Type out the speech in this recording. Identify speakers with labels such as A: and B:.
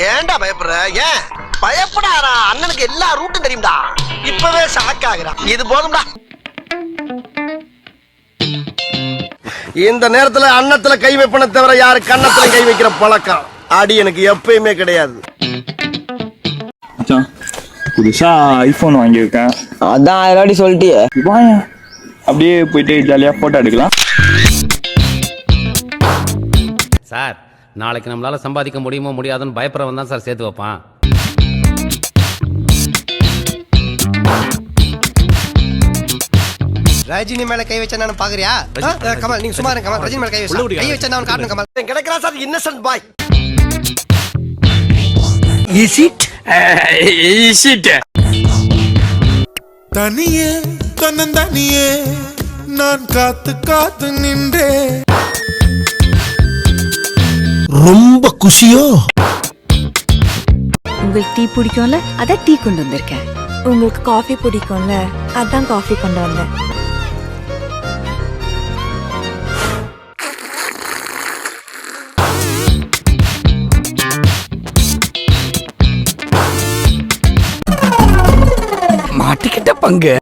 A: ஏன்டா பயப்படுற? ஏன் பயப்படாரா? அண்ணனுக்கு எல்லா ரூட்டும் தெரியும்டா. இப்பவே ஷாக் ஆகுறான். இது போதும்டா. இந்த நேரத்துல அன்னத்துல கை வைப்பன தவிர யாரு கன்னத்துல கை வைக்கிற பழக்கம் அடி எனக்கு எப்பயுமே கிடையாது.
B: புதுசா ஐபோன் வாங்கியிருக்கேன்.
C: அதான் ஆல்ரெடி சொல்லிட்டியே.
B: அப்படியே போயிட்டு ஜாலியா போட்டோ எடுக்கலாம்.
D: சார் நாளைக்கு நம்மளால சம்பாதிக்க முடியுமோ முடியாதுன்னு பயப்படுறவன் தான் சார் சேர்த்து வைப்பான்.
A: ரஜினி மேல கை வச்சா நான் பாக்குறியா? கமல் நீங்க சும்மா இருங்க. கமல் ரஜினி மேல கை வச்சா நான் காட்டணும். கமல் கிடைக்கிறா sir innocent boy. Is it
E: தனியே தன்னந்தனியே நான் காத்து காத்து நின்றே. ரொம்ப குஷியோ?
F: உங்களுக்கு டீ பிடிக்கும்ல, அதான் டீ கொண்டு வந்திருக்கேன். உங்களுக்கு காஃபி பிடிக்கும்ல, அதான் காஃபி கொண்டு வந்தேன்.
C: மாட்டிக்கிட்ட பங்கு.